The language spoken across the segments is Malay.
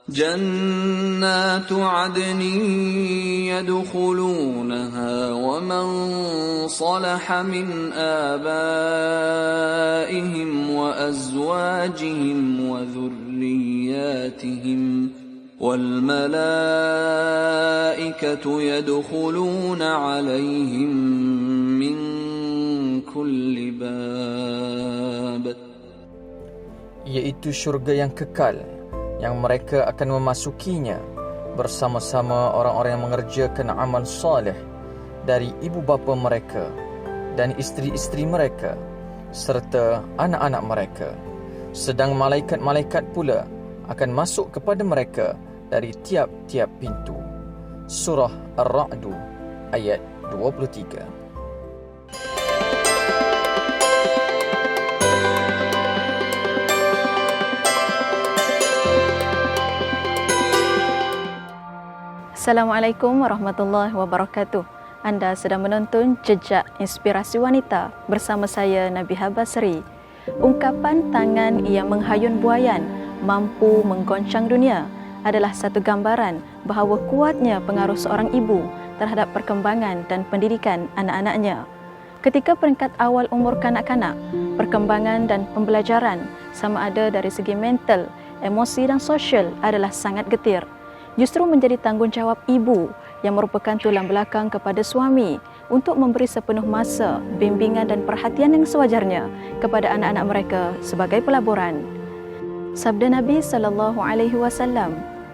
جنات عدن يدخلونها ومن صلح من آبائهم وأزواجهم وذرياتهم والملائكة يدخلون عليهم من كل باب. Iaitu syurga yang kekal, yang mereka akan memasukinya bersama-sama orang-orang yang mengerjakan amal soleh dari ibu bapa mereka dan isteri-isteri mereka serta anak-anak mereka. Sedang malaikat-malaikat pula akan masuk kepada mereka dari tiap-tiap pintu. Surah Ar-Ra'd ayat 23. Assalamualaikum warahmatullahi wabarakatuh. Anda sedang menonton Jejak Inspirasi Wanita bersama saya Nabihah Basri. Ungkapan tangan yang menghayun buayan mampu menggoncang dunia adalah satu gambaran bahawa kuatnya pengaruh seorang ibu terhadap perkembangan dan pendidikan anak-anaknya. Ketika peringkat awal umur kanak-kanak, perkembangan dan pembelajaran sama ada dari segi mental, emosi dan sosial adalah sangat getir. Justru menjadi tanggungjawab ibu yang merupakan tulang belakang kepada suami untuk memberi sepenuh masa, bimbingan dan perhatian yang sewajarnya kepada anak-anak mereka sebagai pelaburan. Sabda Nabi SAW,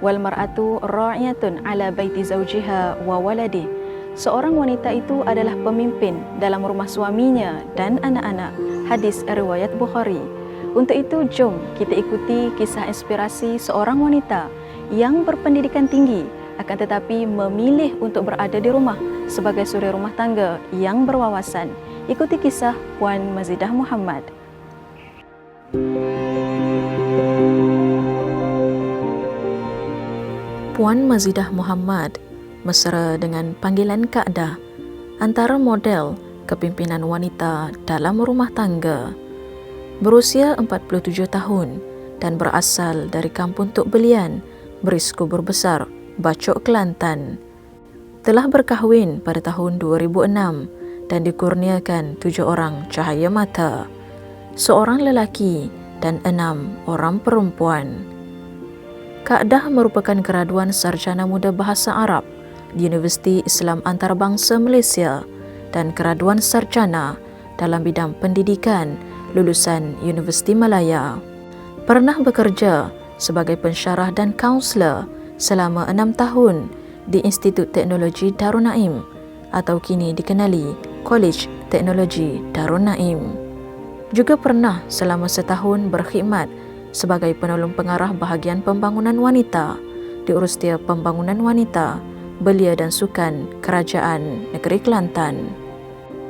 "Wal mar'atu ra'iyatun ala baiti zawjiha wa waladi." Seorang wanita itu adalah pemimpin dalam rumah suaminya dan anak-anak. Hadis riwayat Bukhari. Untuk itu, jom kita ikuti kisah inspirasi seorang wanita yang berpendidikan tinggi akan tetapi memilih untuk berada di rumah sebagai suri rumah tangga yang berwawasan. Ikuti kisah Puan Mazidah Muhammad. Puan Mazidah Muhammad mesra dengan panggilan Kak Dah, antara model kepimpinan wanita dalam rumah tangga. Berusia 47 tahun dan berasal dari kampung Tok Belian, Beris Kubur Besar, Bacok, Kelantan. Telah berkahwin pada tahun 2006 dan dikurniakan 7 orang cahaya mata, seorang lelaki dan 6 orang perempuan. Kak Dah merupakan graduan Sarjana Muda Bahasa Arab di Universiti Islam Antarabangsa Malaysia dan graduan Sarjana dalam bidang pendidikan lulusan Universiti Malaya. Pernah bekerja sebagai pensyarah dan kaunselor selama 6 tahun di Institut Teknologi Darul Naim atau kini dikenali College Teknologi Darul Naim. Juga pernah selama setahun berkhidmat sebagai penolong pengarah bahagian pembangunan wanita di Urustia Pembangunan Wanita, Belia dan Sukan Kerajaan Negeri Kelantan.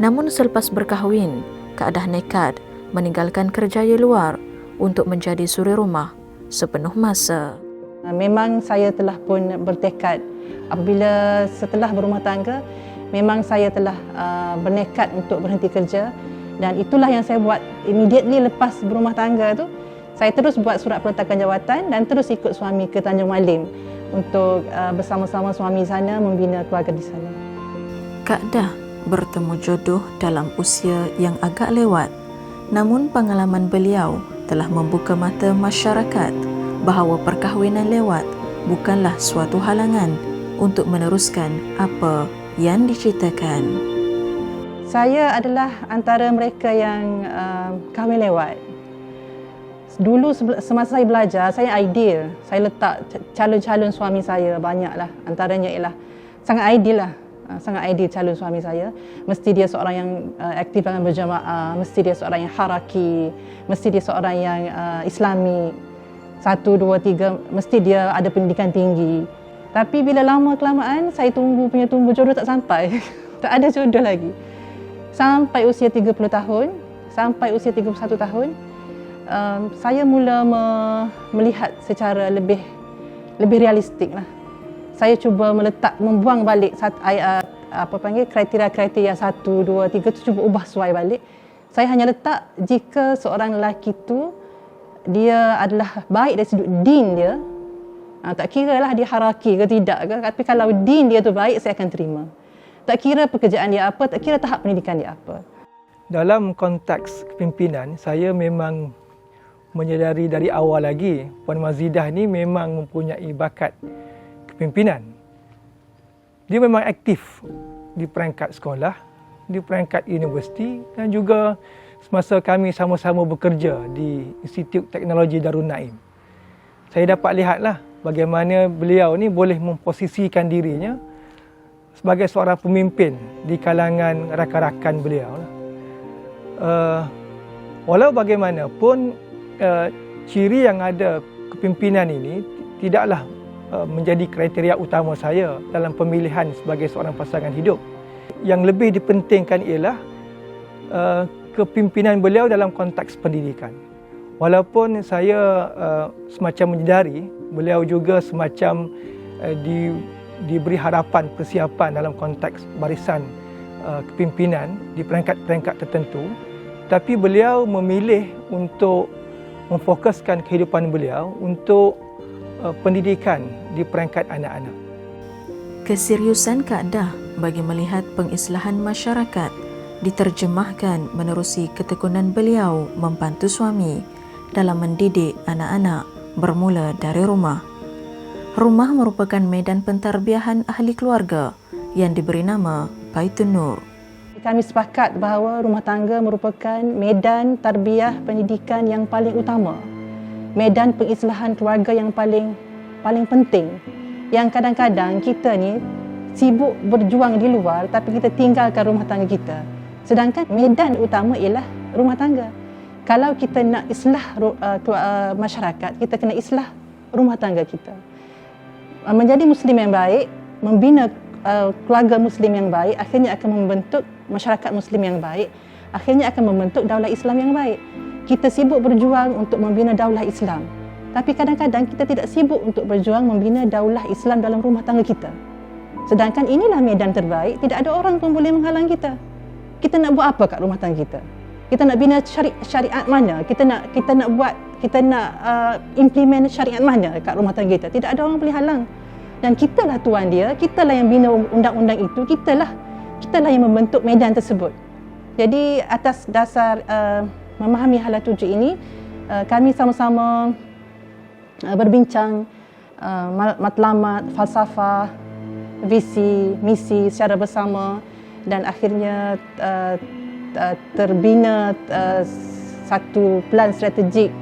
Namun selepas berkahwin, Kak Dah nekat meninggalkan kerjaya luar untuk menjadi suri rumah sepenuh masa. Memang saya telah pun bertekad apabila setelah berumah tangga, memang saya telah bernekat untuk berhenti kerja, dan itulah yang saya buat immediately lepas berumah tangga tu. Saya terus buat surat peletakan jawatan dan terus ikut suami ke Tanjung Malim untuk bersama-sama suami sana membina keluarga di sana. Kak Dah bertemu jodoh dalam usia yang agak lewat, namun pengalaman beliau telah membuka mata masyarakat bahawa perkahwinan lewat bukanlah suatu halangan untuk meneruskan apa yang diciptakan. Saya adalah antara mereka yang kahwin lewat. Dulu semasa saya belajar, saya ideal. Saya letak calon-calon suami saya banyaklah. Antaranya ialah sangat ideal lah. Sangat ideal calon suami saya. Mesti dia seorang yang aktif dalam berjamaah, mesti dia seorang yang haraki, mesti dia seorang yang Islami. 1, 2, 3, mesti dia ada pendidikan tinggi. Tapi bila lama kelamaan, saya tunggu jodoh tak sampai. Tak ada jodoh lagi. Sampai usia 30 tahun, sampai usia 31 tahun, saya mula melihat secara lebih realistik lah. Saya cuba membuang balik kriteria 1, 2, 3 tu cuba ubah suai balik. Saya hanya letak jika seorang lelaki tu dia adalah baik dari sudut din dia, Tak kira lah dia haraki ke tidak ke, tapi kalau din dia tu baik, saya akan terima. Tak kira pekerjaan dia apa, tak kira tahap pendidikan dia apa. Dalam konteks kepimpinan, saya memang menyedari dari awal lagi Puan Mazidah ni memang mempunyai bakat kepimpinan. Dia memang aktif di peringkat sekolah, di peringkat universiti dan juga semasa kami sama-sama bekerja di Institut Teknologi Darul Naim. Saya dapat lihatlah bagaimana beliau ni boleh memposisikan dirinya sebagai seorang pemimpin di kalangan rakan-rakan beliau. Walau bagaimanapun, ciri yang ada kepimpinan ini tidaklah menjadi kriteria utama saya dalam pemilihan sebagai seorang pasangan hidup. Yang lebih dipentingkan ialah kepimpinan beliau dalam konteks pendidikan. Walaupun saya semacam menyedari beliau juga semacam diberi harapan persiapan dalam konteks barisan kepimpinan di peringkat-peringkat tertentu, tapi beliau memilih untuk memfokuskan kehidupan beliau untuk pendidikan di peringkat anak-anak. Keseriusan Kak Dah bagi melihat pengislahan masyarakat diterjemahkan menerusi ketekunan beliau membantu suami dalam mendidik anak-anak bermula dari rumah. Rumah merupakan medan pentarbiahan ahli keluarga yang diberi nama Baitun Nur. Kami sepakat bahawa rumah tangga merupakan medan tarbiyah pendidikan yang paling utama. Medan pengislahan keluarga yang paling penting. Yang kadang-kadang kita ni sibuk berjuang di luar tapi kita tinggalkan rumah tangga kita. Sedangkan medan utama ialah rumah tangga. Kalau kita nak islah masyarakat, kita kena islah rumah tangga kita. Menjadi Muslim yang baik, membina keluarga Muslim yang baik, akhirnya akan membentuk masyarakat Muslim yang baik, akhirnya akan membentuk daulah Islam yang baik. Kita sibuk berjuang untuk membina daulah Islam, tapi kadang-kadang kita tidak sibuk untuk berjuang membina daulah Islam dalam rumah tangga kita. Sedangkan inilah medan terbaik, tidak ada orang pun boleh menghalang kita. Kita nak buat apa kat rumah tangga kita? Kita nak bina syariat mana? Kita nak implement syariat mana kat rumah tangga kita? Tidak ada orang boleh halang. Dan kitalah tuan dia, kitalah yang bina undang-undang itu, kitalah yang membentuk medan tersebut. Jadi atas dasar memahami hala tuju ini, kami sama-sama berbincang matlamat, falsafah, visi, misi secara bersama dan akhirnya terbina satu plan strategik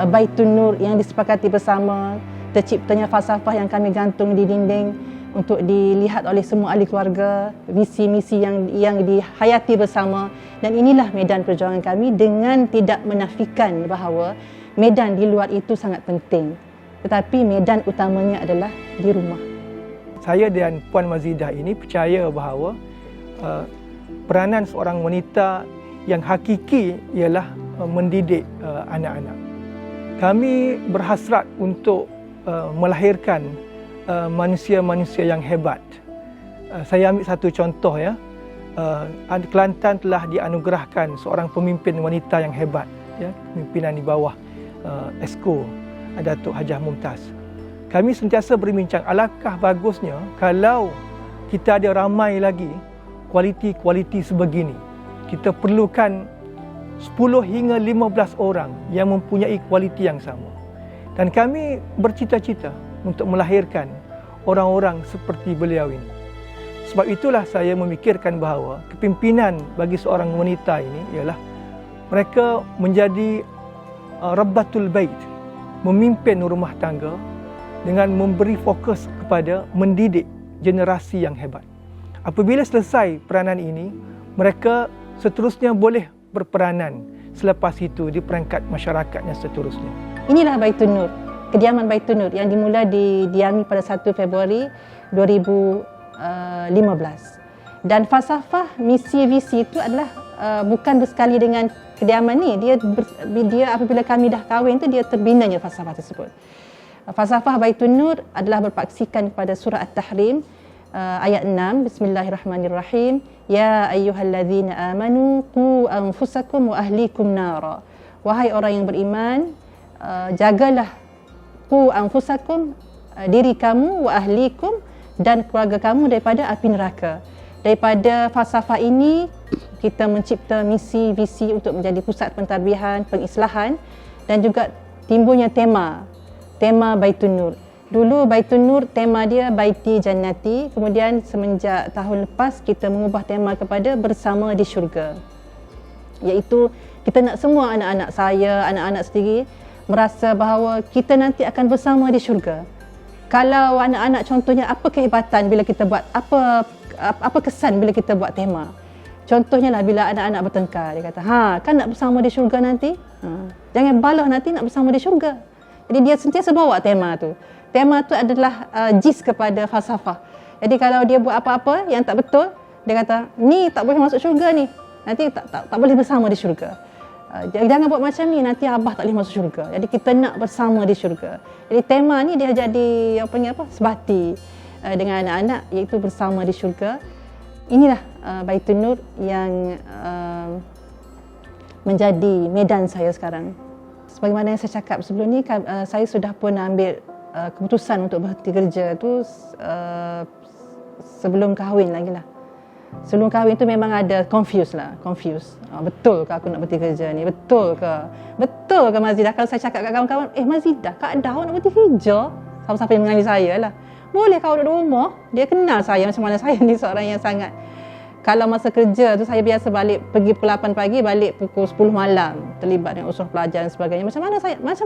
Baitun Nur yang disepakati bersama. Terciptanya falsafah yang kami gantung di dinding untuk dilihat oleh semua ahli keluarga, visi misi yang dihayati bersama, dan inilah medan perjuangan kami dengan tidak menafikan bahawa medan di luar itu sangat penting, tetapi medan utamanya adalah di rumah. Saya dan Puan Mazidah ini percaya bahawa peranan seorang wanita yang hakiki ialah mendidik anak-anak. Kami berhasrat untuk melahirkan manusia-manusia yang hebat. Saya ambil satu contoh ya. Kelantan telah dianugerahkan seorang pemimpin wanita yang hebat ya, pimpinan di bawah Esko Datuk Hajah Mumtaz. Kami sentiasa berbincang alangkah bagusnya kalau kita ada ramai lagi kualiti-kualiti sebegini. Kita perlukan 10 hingga 15 orang yang mempunyai kualiti yang sama. Dan kami bercita-cita untuk melahirkan orang-orang seperti beliau ini. Sebab itulah saya memikirkan bahawa kepimpinan bagi seorang wanita ini ialah mereka menjadi Rabbatul Bait, memimpin rumah tangga dengan memberi fokus kepada mendidik generasi yang hebat. Apabila selesai peranan ini, mereka seterusnya boleh berperanan selepas itu di peringkat masyarakatnya seterusnya. Inilah Baitun Nur, kediaman Baitun Nur yang dimula didiami pada 1 Februari 2015. Dan falsafah misi visi itu adalah bukan bersekali dengan kediaman ni. Dia apabila kami dah kahwin tu dia terbinanya falsafah tersebut. Falsafah Baitun Nur adalah berpaksikan kepada surah At-Tahrim ayat 6, Bismillahirrahmanirrahim. Ya ayyuhalladzina amanu qu anfusakum wa ahlikum nara. Wahai orang yang beriman, jagalah qu anfusakum, diri kamu wa ahlikum dan keluarga kamu daripada api neraka. Daripada falsafah ini, kita mencipta misi, visi untuk menjadi pusat pentadbiran, pengislahan dan juga timbulnya tema Baitun Nur. Dulu Baitun Nur tema dia Baiti Jannati, kemudian semenjak tahun lepas kita mengubah tema kepada Bersama di Syurga. Iaitu kita nak semua anak-anak saya, anak-anak sendiri merasa bahawa kita nanti akan bersama di syurga. Kalau anak-anak contohnya apa kehebatan bila kita buat, apa kesan bila kita buat tema. Contohnya lah bila anak-anak bertengkar, dia kata, kan nak bersama di syurga nanti? Jangan balah nanti nak bersama di syurga. Jadi dia sentiasa bawa tema tu. Tema tu adalah jis kepada falsafah. Jadi kalau dia buat apa-apa yang tak betul, dia kata, ni tak boleh masuk syurga ni. Nanti tak boleh bersama di syurga. Jangan buat macam ni, nanti abah tak boleh masuk syurga. Jadi kita nak bersama di syurga. Jadi tema ni dia jadi sebati dengan anak-anak, iaitu bersama di syurga. Inilah Baitun Nur yang menjadi medan saya sekarang. Sebagaimana yang saya cakap sebelum ni, saya sudah pun ambil keputusan untuk berhenti kerja tu sebelum kahwin lagi lah. Sebelum kahwin tu memang ada confuse. Betul ke aku nak berhenti kerja ni? Betul ke Mazidah? Kalau saya cakap kat kawan-kawan, Mazidah, Kak Dah awak nak berhenti kerja? Sampai mengenali saya lah. Boleh kau duduk rumah? Dia kenal saya macam mana saya ni seorang yang sangat. Kalau masa kerja tu saya biasa pergi pukul 8 pagi, balik pukul 10 malam. Terlibat dengan usaha pelajar dan sebagainya. Macam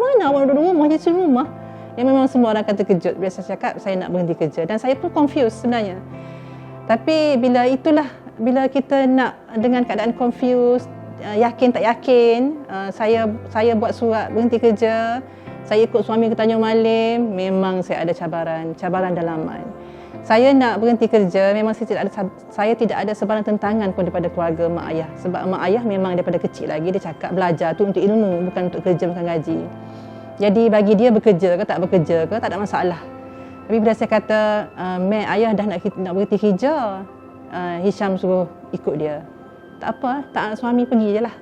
mana awak duduk rumah, jadi rumah? Yang memang semua orang akan terkejut bila saya cakap saya nak berhenti kerja. Dan saya pun confused sebenarnya. Tapi bila kita nak dengan keadaan confused, yakin tak yakin, saya buat surat berhenti kerja, saya ikut suami ke Tanjung Malim, memang saya ada cabaran dalaman. Saya nak berhenti kerja, memang saya tidak ada sebarang tentangan pun daripada keluarga mak ayah. Sebab mak ayah memang daripada kecil lagi dia cakap belajar tu untuk ilmu, bukan untuk kerja makan gaji. Jadi bagi dia bekerja ke tak bekerja ke tak ada masalah. Tapi bila saya kata, Mek, ayah dah nak berhenti kerja, Hisham suruh ikut dia. Tak apa, tak suami pergi je lah.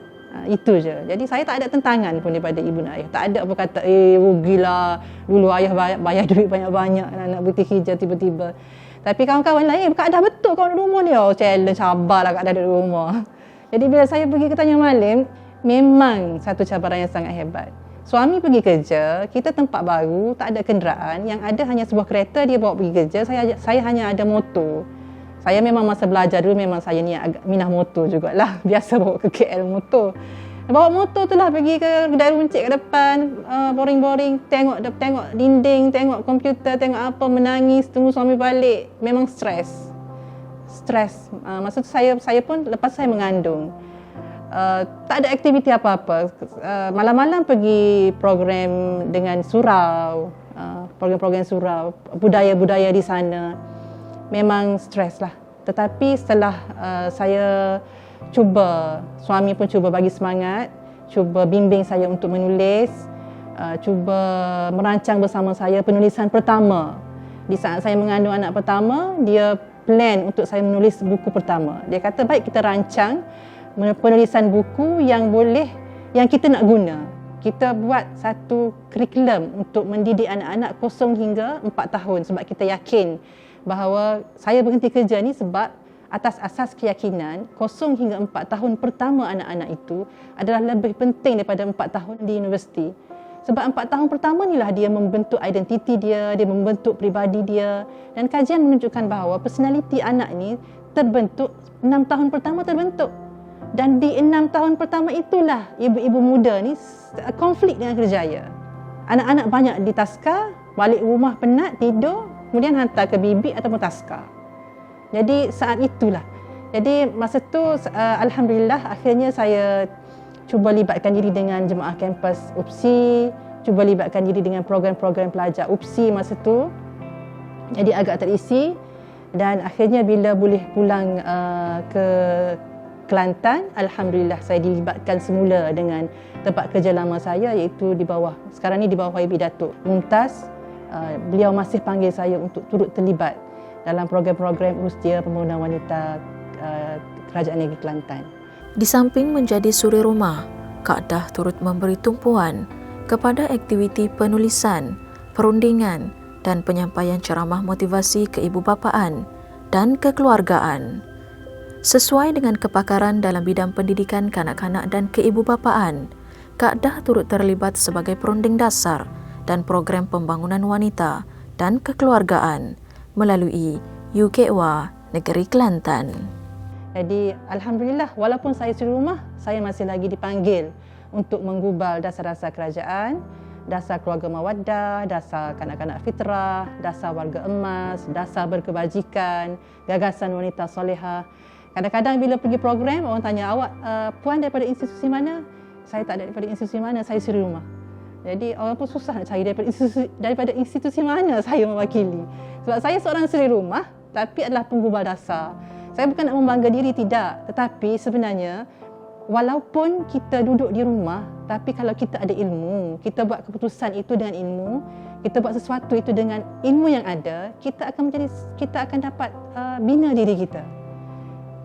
Itu je. Jadi saya tak ada tentangan pun daripada ibu dan ayah. Tak ada pun kata, rugilah, dulu ayah bayar duit banyak-banyak nak berhenti kerja tiba-tiba. Tapi kawan-kawan lain, Kak Dah betul kau duduk rumah ni. Challenge, sabarlah Kak Dah duduk rumah. Jadi bila saya pergi ke Tanjung Malim, memang satu cabaran yang sangat hebat. Suami pergi kerja, kita tempat baru, tak ada kenderaan, yang ada hanya sebuah kereta dia bawa pergi kerja, saya hanya ada motor. Saya memang masa belajar dulu memang saya ni agak minah motor jugalah, biasa bawa ke KL motor. Bawa motor tu lah pergi ke kedai runcit ke depan, boring-boring, tengok dinding, tengok komputer, tengok apa, menangis, tunggu suami balik, memang stres. Masa tu saya pun lepas saya mengandung. Tak ada aktiviti apa-apa. Malam-malam pergi program dengan surau, program-program surau, budaya-budaya di sana. Memang stres lah. Tetapi setelah saya cuba, suami pun cuba bagi semangat, cuba bimbing saya untuk menulis, cuba merancang bersama saya penulisan pertama. Di saat saya mengandung anak pertama, dia plan untuk saya menulis buku pertama. Dia kata, baik kita rancang penulisan buku yang kita nak guna. Kita buat satu kurikulum untuk mendidik anak-anak 0 hingga 4 tahun sebab kita yakin bahawa saya berhenti kerja ni sebab atas asas keyakinan 0 hingga 4 tahun pertama anak-anak itu adalah lebih penting daripada 4 tahun di universiti. Sebab 4 tahun pertama inilah dia membentuk identiti dia membentuk pribadi dia, dan kajian menunjukkan bahawa personaliti anak ni terbentuk 6 tahun pertama terbentuk. Dan di 6 tahun pertama itulah ibu-ibu muda ni konflik dengan kerjaya. Anak-anak banyak di taska, balik rumah penat, tidur, kemudian hantar ke bibi ataupun taska. Jadi saat itulah. Jadi masa tu alhamdulillah akhirnya saya cuba libatkan diri dengan jemaah kampus UPSI, cuba libatkan diri dengan program-program pelajar UPSI masa tu. Jadi agak terisi, dan akhirnya bila boleh pulang ke Kelantan, alhamdulillah saya dilibatkan semula dengan tempat kerja lama saya, iaitu sekarang ni di bawah YB Datuk Mumtaz. Beliau masih panggil saya untuk turut terlibat dalam program-program urus dia pembangunan wanita Kerajaan Negeri Kelantan. Di samping menjadi suri rumah, Kak Dah turut memberi tumpuan kepada aktiviti penulisan, perundingan dan penyampaian ceramah motivasi keibubapaan dan kekeluargaan. Sesuai dengan kepakaran dalam bidang pendidikan kanak-kanak dan keibubapaan, Kak Dah turut terlibat sebagai perunding dasar dan program pembangunan wanita dan kekeluargaan melalui UKEWA Negeri Kelantan. Jadi Alhamdulillah, walaupun saya suri rumah, saya masih lagi dipanggil untuk menggubal dasar-dasar kerajaan, dasar keluarga mawaddah, dasar kanak-kanak fitrah, dasar warga emas, dasar berkebajikan, gagasan wanita solehah. Kadang-kadang bila pergi program, orang tanya, awak puan daripada institusi mana? Saya tak ada daripada institusi mana, saya suri rumah. Jadi orang pun susah nak cari daripada institusi mana saya mewakili. Sebab saya seorang suri rumah tapi adalah penggubal dasar. Saya bukan nak membangga diri, tidak. Tetapi sebenarnya walaupun kita duduk di rumah, tapi kalau kita ada ilmu, kita buat keputusan itu dengan ilmu, kita buat sesuatu itu dengan ilmu yang ada, kita akan dapat bina diri kita.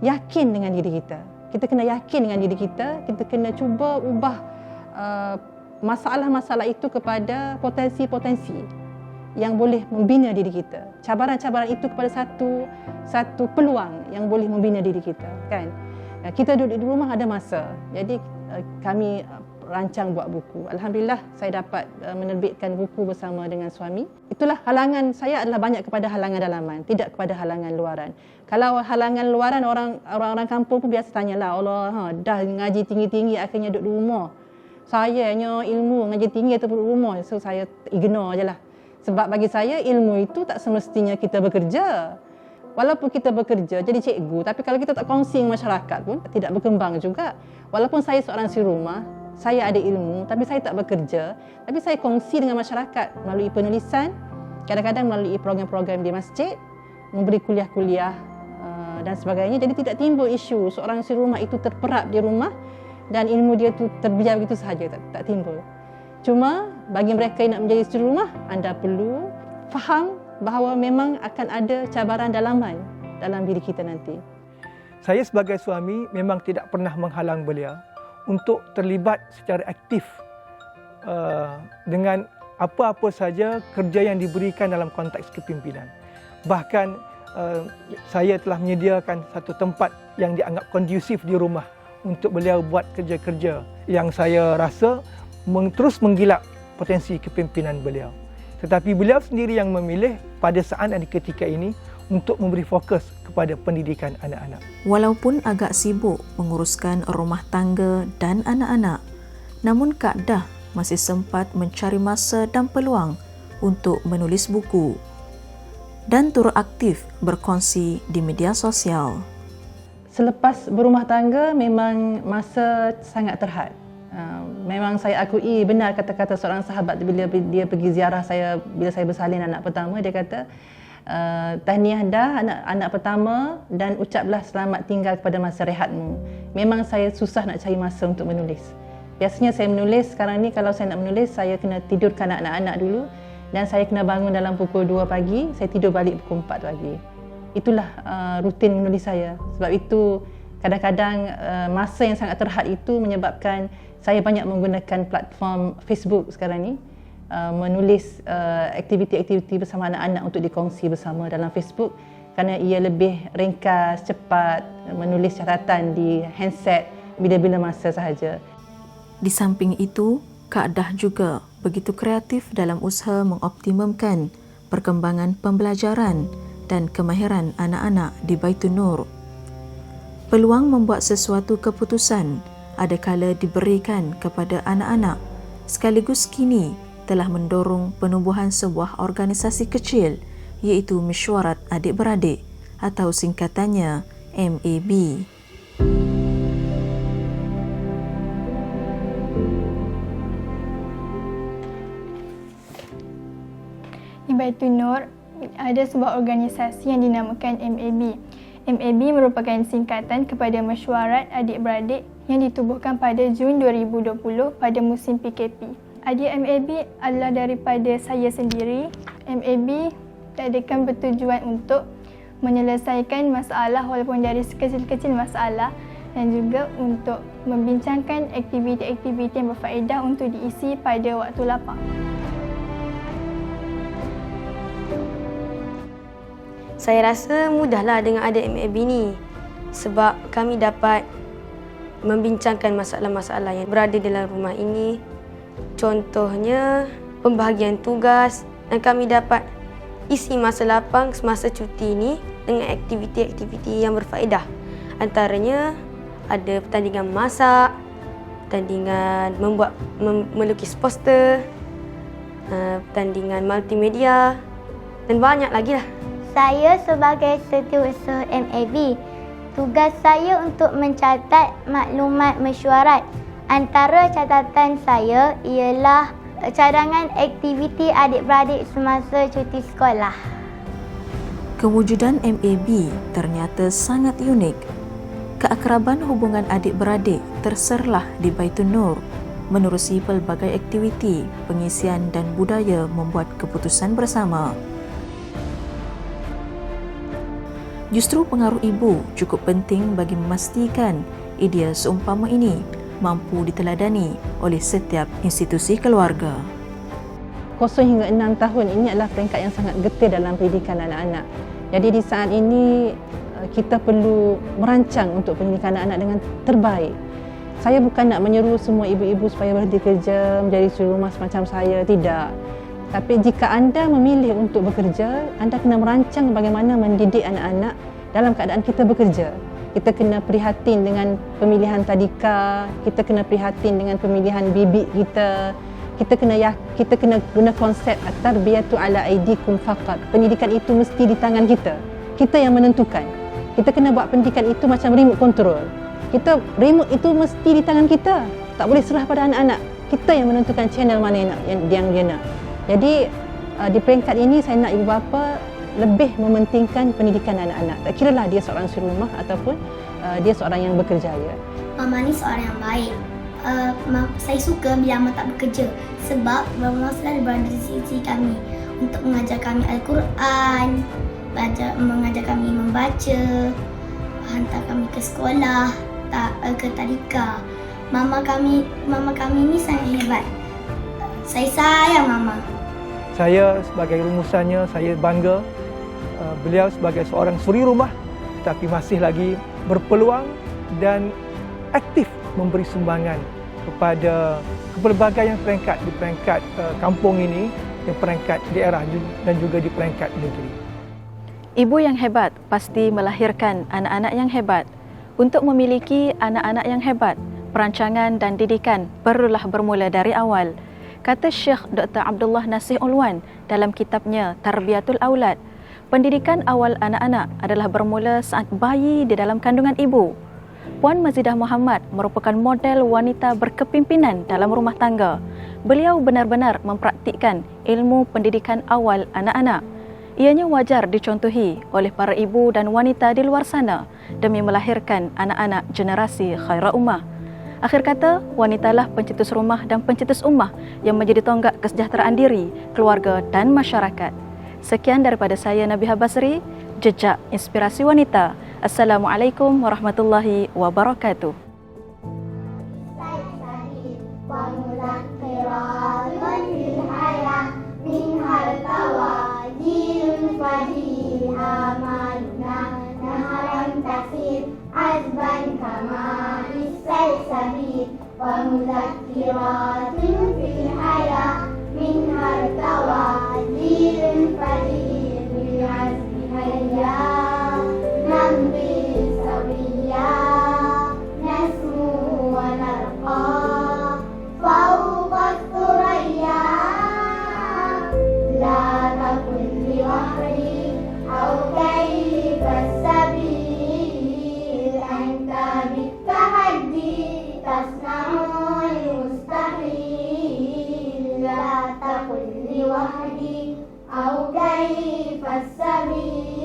Yakin dengan diri kita. Kita kena yakin dengan diri kita, kita kena cuba ubah masalah-masalah itu kepada potensi-potensi yang boleh membina diri kita. Cabaran-cabaran itu kepada satu peluang yang boleh membina diri kita, kan? Kita duduk di rumah ada masa. Jadi kami rancang buat buku. Alhamdulillah saya dapat menerbitkan buku bersama dengan suami. Itulah halangan saya adalah banyak kepada halangan dalaman, tidak kepada halangan luaran. Kalau halangan luaran, orang-orang kampung pun biasa tanyalah, Allah, dah ngaji tinggi-tinggi akhirnya duduk di rumah. Sayanya ilmu ngaji tinggi atau duduk di rumah. So saya ignore je lah. Sebab bagi saya ilmu itu tak semestinya kita bekerja. Walaupun kita bekerja jadi cikgu, tapi kalau kita tak kongsi dengan masyarakat pun tidak berkembang juga. Walaupun saya seorang suri rumah, saya ada ilmu tapi saya tak bekerja, tapi saya kongsi dengan masyarakat melalui penulisan, kadang-kadang melalui program-program di masjid, memberi kuliah-kuliah dan sebagainya. Jadi tidak timbul isu seorang suri rumah itu terperap di rumah dan ilmu dia tu terbiar begitu sahaja, tak timbul. Cuma bagi mereka yang nak menjadi suri rumah, anda perlu faham bahawa memang akan ada cabaran dalaman dalam diri kita nanti. Saya sebagai suami memang tidak pernah menghalang beliau untuk terlibat secara aktif dengan apa-apa saja kerja yang diberikan dalam konteks kepimpinan. Bahkan saya telah menyediakan satu tempat yang dianggap kondusif di rumah untuk beliau buat kerja-kerja yang saya rasa terus menggilap potensi kepimpinan beliau. Tetapi beliau sendiri yang memilih pada saat dan ketika ini untuk memberi fokus kepada pendidikan anak-anak. Walaupun agak sibuk menguruskan rumah tangga dan anak-anak, namun Kak Dah masih sempat mencari masa dan peluang untuk menulis buku dan turut aktif berkongsi di media sosial. Selepas berumah tangga memang masa sangat terhad. Memang saya akui benar kata-kata seorang sahabat bila dia pergi ziarah saya bila saya bersalin anak pertama. Dia kata, tahniah Dah anak pertama dan ucaplah selamat tinggal kepada masa rehatmu. Memang saya susah nak cari masa untuk menulis. Biasanya saya menulis, sekarang ni kalau saya nak menulis, saya kena tidurkan anak-anak dulu dan saya kena bangun dalam pukul 2 pagi, saya tidur balik pukul 4 pagi. Itulah rutin menulis saya. Sebab itu kadang-kadang masa yang sangat terhad itu menyebabkan saya banyak menggunakan platform Facebook sekarang ni, menulis aktiviti-aktiviti bersama anak-anak untuk dikongsi bersama dalam Facebook kerana ia lebih ringkas, cepat, menulis catatan di handset bila-bila masa sahaja. Di samping itu, Kak Dah juga begitu kreatif dalam usaha mengoptimumkan perkembangan pembelajaran dan kemahiran anak-anak di Baitun Nur. Peluang membuat sesuatu keputusan adakala diberikan kepada anak-anak, sekaligus kini telah mendorong penubuhan sebuah organisasi kecil iaitu Mesyuarat Adik-Beradik atau singkatannya MAB. Di Baitun Nur ada sebuah organisasi yang dinamakan MAB. MAB merupakan singkatan kepada Mesyuarat Adik-Beradik yang ditubuhkan pada Jun 2020 pada musim PKP. Idea MAB adalah daripada saya sendiri. MAB diadakan bertujuan untuk menyelesaikan masalah walaupun dari sekecil-kecil masalah dan juga untuk membincangkan aktiviti-aktiviti yang berfaedah untuk diisi pada waktu lapang. Saya rasa mudahlah dengan ada MAB ni sebab kami dapat membincangkan masalah-masalah yang berada dalam rumah ini. Contohnya pembahagian tugas, dan kami dapat isi masa lapang semasa cuti ini dengan aktiviti-aktiviti yang berfaedah. Antaranya ada pertandingan masak, pertandingan melukis poster, pertandingan multimedia dan banyak lagi lah. Saya sebagai setiausaha MAB, tugas saya untuk mencatat maklumat mesyuarat. Antara catatan saya ialah cadangan aktiviti adik-beradik semasa cuti sekolah. Kewujudan MAB ternyata sangat unik. Keakraban hubungan adik-beradik terserlah di Baitun Nur menerusi pelbagai aktiviti, pengisian dan budaya membuat keputusan bersama. Justru pengaruh ibu cukup penting bagi memastikan idea seumpama ini mampu diteladani oleh setiap institusi keluarga. 0 hingga 6 tahun ini adalah peringkat yang sangat getih dalam pendidikan anak-anak. Jadi di saat ini kita perlu merancang untuk pendidikan anak-anak dengan terbaik. Saya bukan nak menyeru semua ibu-ibu supaya berhenti kerja, menjadi suri rumah semacam saya, tidak. Tapi jika anda memilih untuk bekerja, anda kena merancang bagaimana mendidik anak-anak dalam keadaan kita bekerja. Kita kena prihatin dengan pemilihan tadika, kita kena prihatin dengan pemilihan bibik kita. Kita kena guna konsep at-tarbiyatu ala aidikum faqat. Pendidikan itu mesti di tangan kita. Kita yang menentukan. Kita kena buat pendidikan itu macam remote control. Remote itu mesti di tangan kita. Tak boleh serah pada anak-anak. Kita yang menentukan channel mana yang dia nak. Jadi di peringkat ini saya nak ibu bapa lebih mementingkan pendidikan anak-anak. Tak kiralah dia seorang suri rumah ataupun dia seorang yang bekerja. Mama ni seorang yang baik. Saya suka bila Mama tak bekerja sebab Mama selalu berada di sisi kami untuk mengajar kami Al-Quran, mengajar kami membaca, hantar kami ke sekolah, ke tadika. Mama kami ni sangat hebat. Saya sayang Mama. Saya sebagai rumusannya, saya bangga beliau sebagai seorang suri rumah tetapi masih lagi berpeluang dan aktif memberi sumbangan kepada pelbagai peringkat di peringkat kampung ini, di peringkat daerah dan juga di peringkat negeri. Ibu yang hebat pasti melahirkan anak-anak yang hebat. Untuk memiliki anak-anak yang hebat, perancangan dan didikan perlulah bermula dari awal. Kata Syekh Dr. Abdullah Nasih Ulwan dalam kitabnya Tarbiyatul Aulad, pendidikan awal anak-anak adalah bermula saat bayi di dalam kandungan ibu. Puan Mazidah Muhammad merupakan model wanita berkepimpinan dalam rumah tangga. Beliau benar-benar mempraktikkan ilmu pendidikan awal anak-anak. Ianya wajar dicontohi oleh para ibu dan wanita di luar sana demi melahirkan anak-anak generasi khairah ummah. Akhir kata, wanitalah pencetus rumah dan pencetus ummah yang menjadi tonggak kesejahteraan diri, keluarga dan masyarakat. Sekian daripada saya Nabihah Basri, Jejak Inspirasi Wanita. Assalamualaikum warahmatullahi wabarakatuh. أو كيف السبيل